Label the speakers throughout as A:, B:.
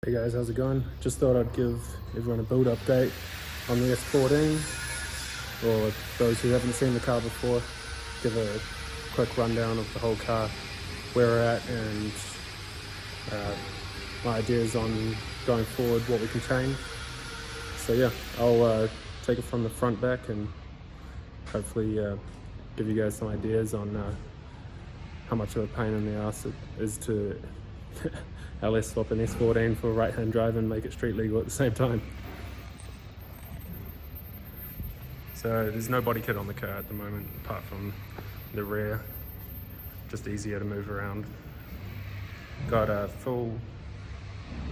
A: Hey guys, how's it going? Just thought I'd give everyone a build update on the S14, or those who haven't seen the car before, give a quick rundown of the whole car, where we're at, and my ideas on going forward, what we can change. So yeah, I'll take it from the front back and hopefully give you guys some ideas on how much of a pain in the ass it is to LS swap an S14 for right hand drive and make it street legal at the same time. So there's no body kit on the car at the moment apart from the rear, just easier to move around. Got a full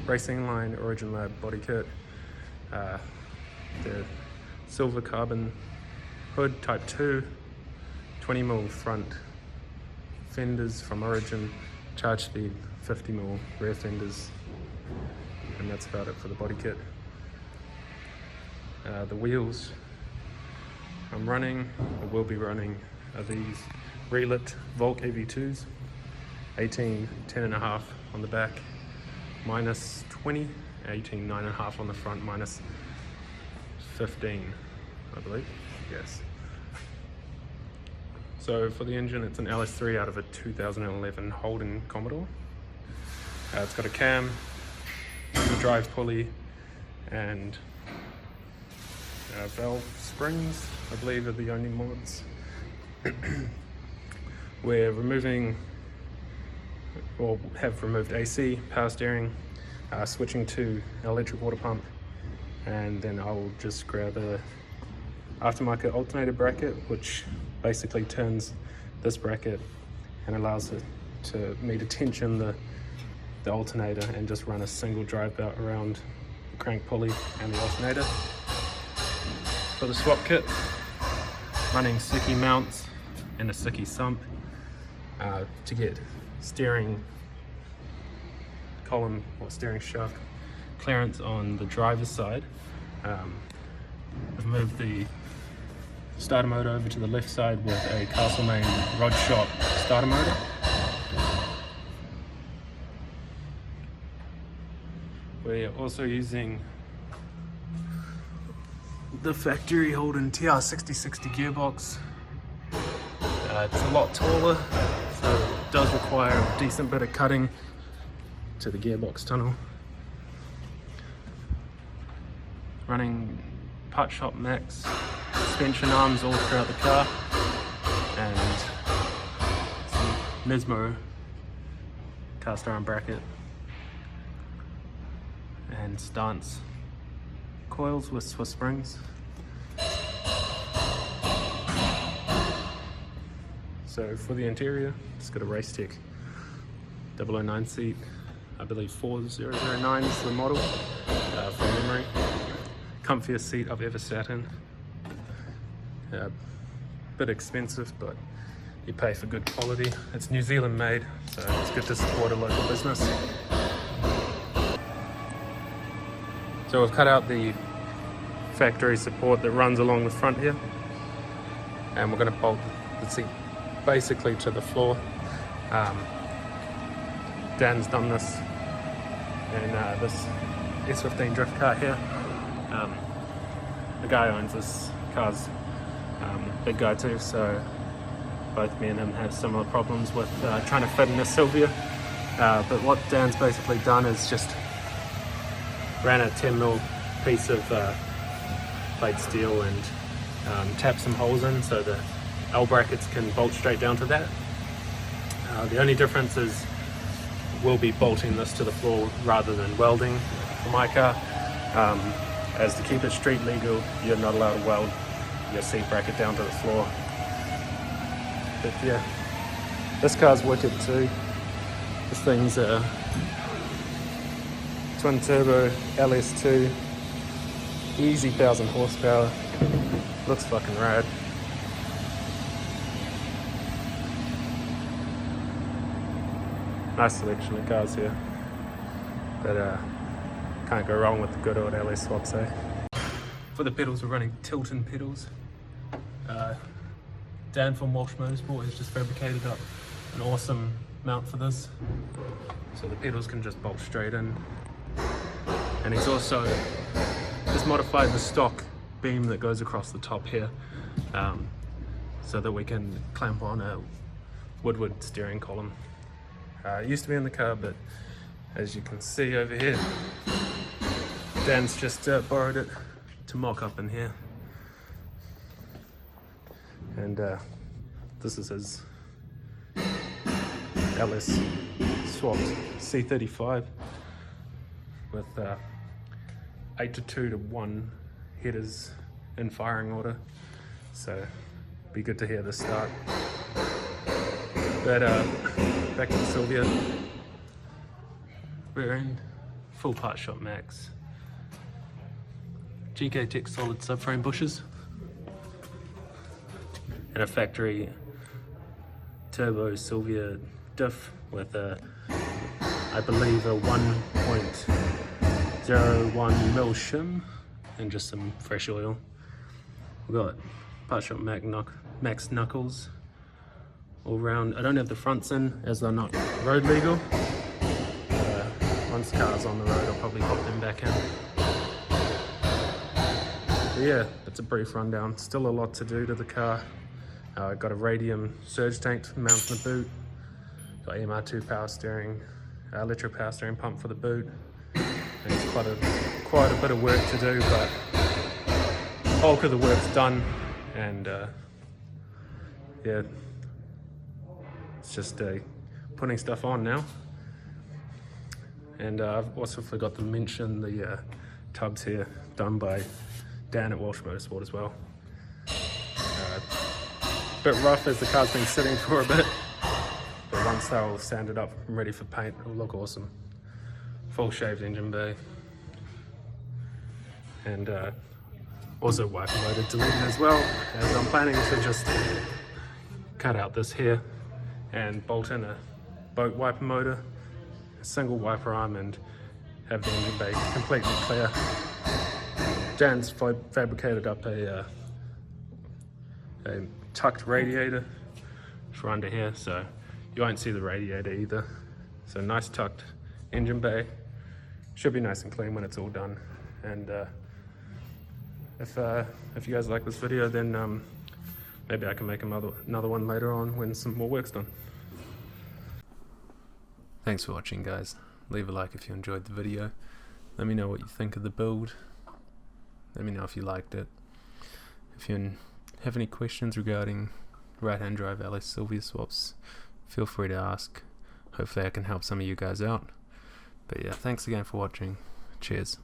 A: Racing Line Origin Lab body kit, the silver carbon hood type 2, 20mm front fenders from Origin, charge speed 50mm rear fenders, and that's about it for the body kit. The wheels I'm running, or will be running, are these relit Volk AV2s, 18 10.5 on the back, minus 20, 18 9.5 on the front, minus 15 I believe, yes. So for the engine, it's an LS3 out of a 2011 Holden Commodore. It's got a cam, a drive pulley, and valve springs, I believe, are the only mods. We're removing, or have removed AC, power steering, switching to electric water pump, and then I'll just grab a aftermarket alternator bracket, which basically turns this bracket and allows me to tension the alternator and just run a single drive belt around the crank pulley and the alternator. For the swap kit, running Siki mounts and a Siki sump to get steering column or steering shaft clearance on the driver's side. I've moved the starter motor over to the left side with a Castlemaine rod shop starter motor. We're also using the factory Holden TR6060 gearbox. It's a lot taller, so it does require a decent bit of cutting to the gearbox tunnel. Running Part Shop Max suspension arms all throughout the car, and some Nismo cast iron bracket and stance coils with Swiss springs. So for the interior, just got a Race Tech 009 seat, I believe 4009 is the model, from memory. Comfiest seat I've ever sat in. Bit expensive, but you pay for good quality. It's New Zealand made, so it's good to support a local business. So we've cut out the factory support that runs along the front here, and we're going to bolt the seat basically to the floor. Dan's done this in this S14 drift car here. The guy owns this car's big guy too, so both me and him have similar problems with trying to fit in a Silvia. But what Dan's basically done is just ran a 10mm piece of plate steel and tapped some holes in so the L brackets can bolt straight down to that. The only difference is we'll be bolting this to the floor rather than welding for my car. As to keep it street legal, you're not allowed to weld your seat bracket down to the floor. But yeah, this car's wicked too. This thing's a twin turbo LS2, easy 1000 horsepower, looks fucking rad. Nice selection of cars here, but can't go wrong with the good old LS swaps, eh? For the pedals, we're running Tilton pedals. Dan from Walsh Motorsport has just fabricated up an awesome mount for this, so the pedals can just bolt straight in. and he's also just modified the stock beam that goes across the top here, so that we can clamp on a Woodward steering column. It used to be in the car, but as you can see over here, Dan's just borrowed it to mock up in here. And this is his LS swapped C35 with 8-2-1 headers in firing order, so be good to hear this start. But back to the Silvia. We're in full part shop max. GK Tech solid subframe bushes and a factory turbo Silvia diff with a, I believe, a 1.01 mil shim and just some fresh oil. We've got part shop max knuckles all round. I don't have the fronts in as they're not road legal. Once the car's on the road, I'll probably pop them back in. But yeah, that's a brief rundown. Still a lot to do to the car. I've got a radium surge tank to mount in the boot. Got MR2 power steering, electro power steering pump for the boot. And it's quite a bit of work to do, but bulk of the work's done, and yeah, it's just putting stuff on now. And I've also forgot to mention the tubs here, done by Dan at Walsh Motorsport as well. A bit rough as the car's been sitting for a bit, but once they're all sanded up and ready for paint, it'll look awesome. Full shaved engine bay. And also wiper motor deleted as well, as I'm planning to just cut out this here and bolt in a boat wiper motor, a single wiper arm, and have the engine bay completely clear. Dan's fabricated up a tucked radiator for under here, so you won't see the radiator either. So nice tucked engine bay. Should be nice and clean when it's all done. And if you guys like this video, then maybe I can make another one later on when some more work's done. Thanks for watching, guys. Leave a like if you enjoyed the video. Let me know what you think of the build. Let me know if you liked it. If you have any questions regarding right-hand drive LS Silvia swaps, feel free to ask. Hopefully I can help some of you guys out. But yeah, thanks again for watching. Cheers.